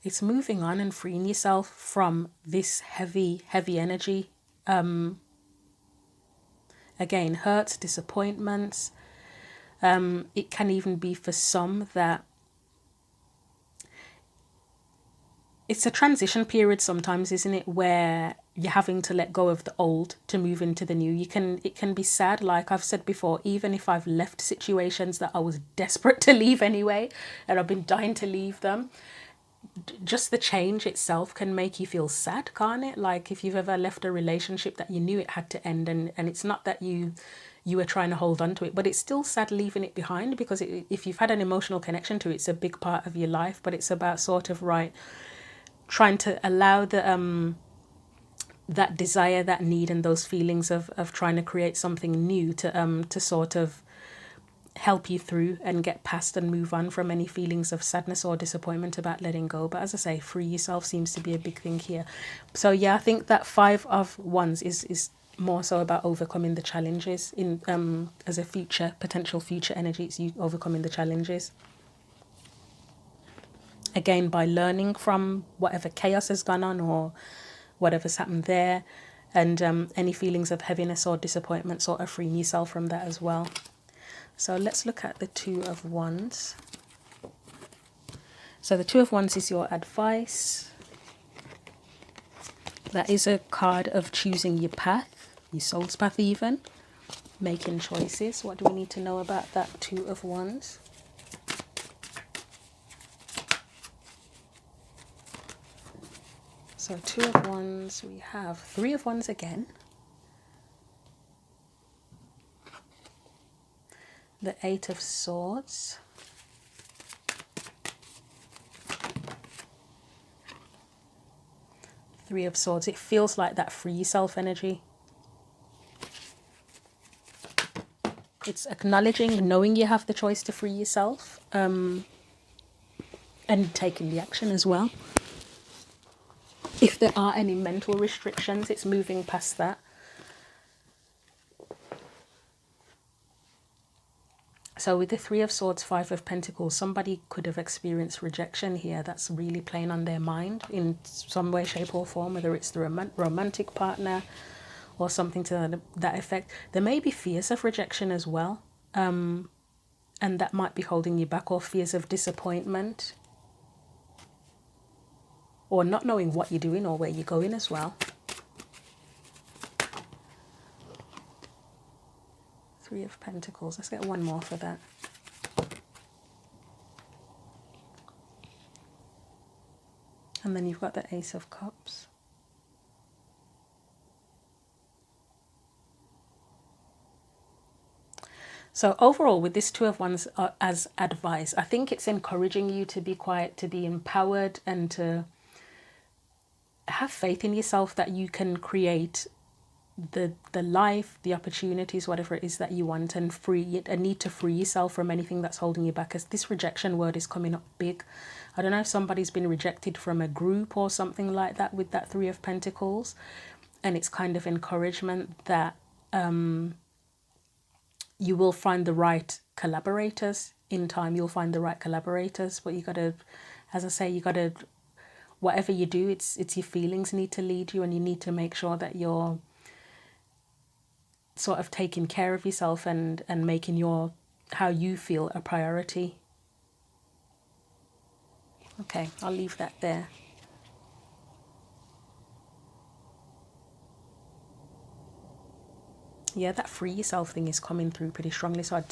It's moving on and freeing yourself from this heavy energy. Again, hurts, disappointments. It can even be for some that it's a transition period sometimes, isn't it, where you're having to let go of the old to move into the new. It can be sad, like I've said before, even if I've left situations that I was desperate to leave anyway, and I've been dying to leave them, just the change itself can make you feel sad, can't it? Like if you've ever left a relationship that you knew it had to end, and it's not that you were trying to hold on to it, but it's still sad leaving it behind, because if you've had an emotional connection to it, it's a big part of your life. But it's about sort of trying to allow the that desire, that need, and those feelings of trying to create something new to sort of help you through and get past and move on from any feelings of sadness or disappointment about letting go. But as I say, free yourself seems to be a big thing here. So yeah, I think that Five of Wands is more so about overcoming the challenges in as a potential future energy. It's you overcoming the challenges. again, by learning from whatever chaos has gone on or whatever's happened there, and any feelings of heaviness or disappointment, sort of freeing yourself from that as well. So let's look at the Two of Wands. So the Two of Wands is your advice. That is a card of choosing your path, your soul's path even, making choices. What do we need to know about that Two of Wands? So Two of Wands, we have Three of Wands again. The Eight of Swords. Three of Swords. It feels like that free yourself energy. It's acknowledging, knowing you have the choice to free yourself, and taking the action as well. If there are any mental restrictions, it's moving past that. So with the Three of Swords, Five of Pentacles, somebody could have experienced rejection here. That's really playing on their mind in some way, shape or form, whether it's the romantic partner or something to that effect. There may be fears of rejection as well. And that might be holding you back, or fears of disappointment, or not knowing what you're doing or where you're going as well. Three of Pentacles. Let's get one more for that. And then you've got the Ace of Cups. So overall, with this Two of Wands as advice, I think it's encouraging you to be quiet, to be empowered, and to have faith in yourself that you can create the life, the opportunities, whatever it is that you want, and need to free yourself from anything that's holding you back. As this rejection word is coming up big. I don't know if somebody's been rejected from a group or something like that with that Three of Pentacles, and it's kind of encouragement that you will find the right collaborators in time. You'll find the right collaborators, but you got to, as I say, you got to, whatever you do, it's your feelings need to lead you, and you need to make sure that you're sort of taking care of yourself and making your, how you feel, a priority. Okay, I'll leave that there. Yeah, that free yourself thing is coming through pretty strongly. So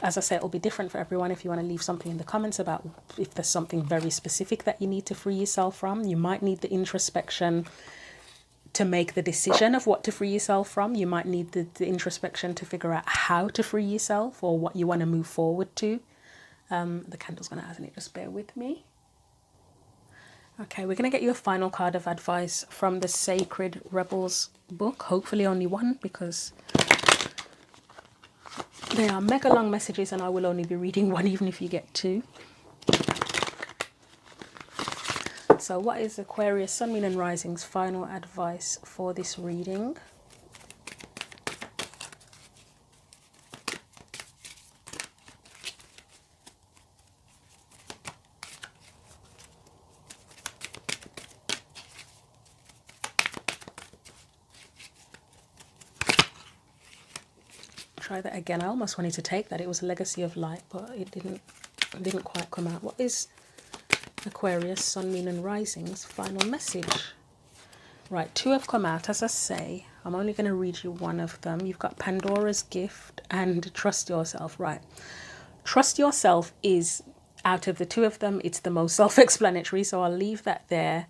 as I said, it'll be different for everyone. If you want to leave something in the comments about if there's something very specific that you need to free yourself from. You might need the introspection to make the decision of what to free yourself from. You might need the introspection to figure out how to free yourself, or what you want to move forward to. The candle's going to add it, just bear with me. Okay, we're going to get you a final card of advice from the Sacred Rebels book. Hopefully only one, because they are mega long messages and I will only be reading one, even if you get two. So what is Aquarius, Sun, Moon and Rising's final advice for this reading? Try that again. I almost wanted to take that. It was a Legacy of Light, but it didn't quite come out. What is Aquarius, Sun, Moon and Rising's final message? Right, two have come out, as I say. I'm only going to read you one of them. You've got Pandora's Gift and Trust Yourself. Right, Trust Yourself is, out of the two of them, it's the most self-explanatory, so I'll leave that there.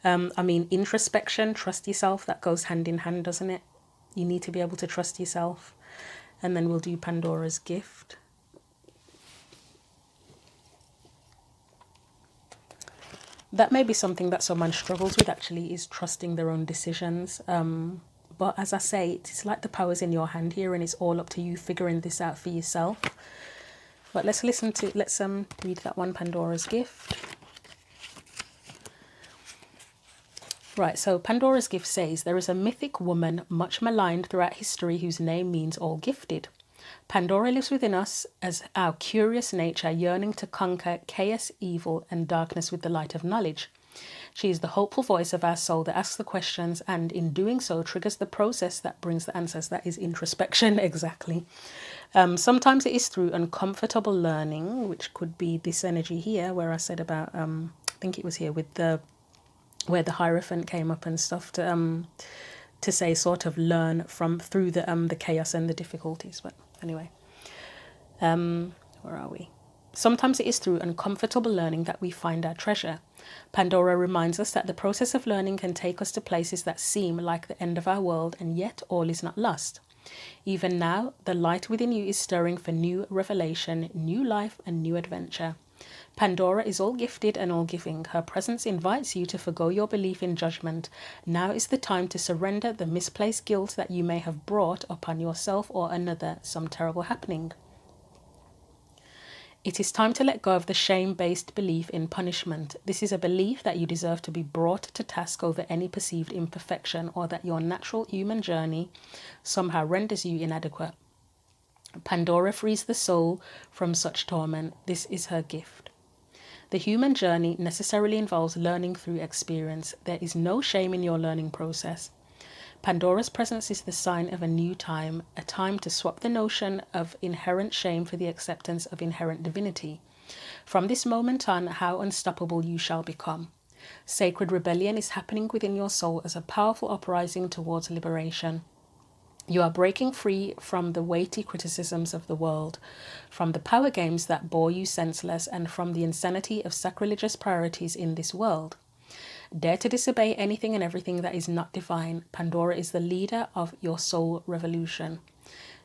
I mean, introspection, trust yourself, that goes hand in hand, doesn't it? You need to be able to trust yourself. And then we'll do Pandora's Gift. That may be something that someone struggles with, actually, is trusting their own decisions. But as I say, it's like the power's in your hand here, and it's all up to you figuring this out for yourself. But let's read that one, Pandora's Gift. Right, so Pandora's Gift says, there is a mythic woman much maligned throughout history whose name means all gifted. Pandora lives within us as our curious nature, yearning to conquer chaos, evil, and darkness with the light of knowledge. She is the hopeful voice of our soul that asks the questions, and in doing so triggers the process that brings the answers. That is introspection, exactly. Sometimes it is through uncomfortable learning, which could be this energy here, where I said about, I think it was here with the, where the Hierophant came up and stuff, to say sort of learn from through the chaos and the difficulties. But anyway, where are we? Sometimes it is through uncomfortable learning that we find our treasure. Pandora reminds us that the process of learning can take us to places that seem like the end of our world, and yet all is not lost. Even now, the light within you is stirring for new revelation, new life, and new adventure. Pandora is all gifted and all giving. Her presence invites you to forgo your belief in judgment. Now is the time to surrender the misplaced guilt that you may have brought upon yourself or another, some terrible happening. It is time to let go of the shame-based belief in punishment. This is a belief that you deserve to be brought to task over any perceived imperfection, or that your natural human journey somehow renders you inadequate. Pandora frees the soul from such torment. This is her gift. The human journey necessarily involves learning through experience. There is no shame in your learning process. Pandora's presence is the sign of a new time, a time to swap the notion of inherent shame for the acceptance of inherent divinity. From this moment on, how unstoppable you shall become. Sacred rebellion is happening within your soul as a powerful uprising towards liberation. You are breaking free from the weighty criticisms of the world, from the power games that bore you senseless, and from the insanity of sacrilegious priorities in this world. Dare to disobey anything and everything that is not divine. Pandora is the leader of your soul revolution.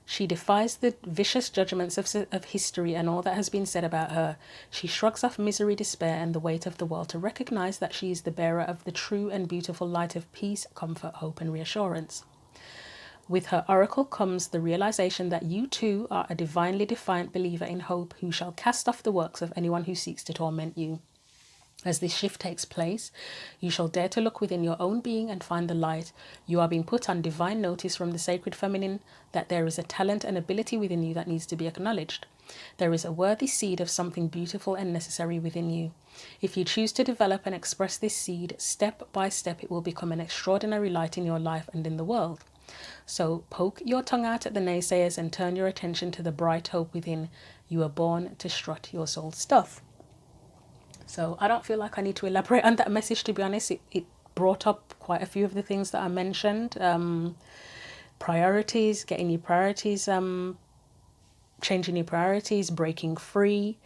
She defies the vicious judgments of history and all that has been said about her. She shrugs off misery, despair, and the weight of the world to recognize that she is the bearer of the true and beautiful light of peace, comfort, hope, and reassurance. With her oracle comes the realization that you too are a divinely defiant believer in hope, who shall cast off the works of anyone who seeks to torment you. As this shift takes place, you shall dare to look within your own being and find the light. You are being put on divine notice from the sacred feminine that there is a talent and ability within you that needs to be acknowledged. There is a worthy seed of something beautiful and necessary within you. If you choose to develop and express this seed, step by step it will become an extraordinary light in your life and in the world. So poke your tongue out at the naysayers and turn your attention to the bright hope within. You are born to strut your soul stuff. So I don't feel like I need to elaborate on that message, to be honest. It brought up quite a few of the things that I mentioned. Priorities, getting your priorities, changing your priorities, breaking free,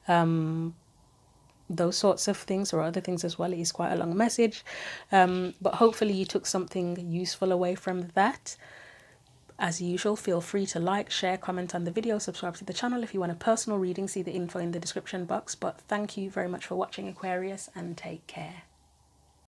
those sorts of things, or other things as well. It is quite a long message. But hopefully you took something useful away from that. As usual, feel free to like, share, comment on the video, subscribe to the channel. If you want a personal reading, see the info in the description box. But thank you very much for watching, Aquarius, and take care.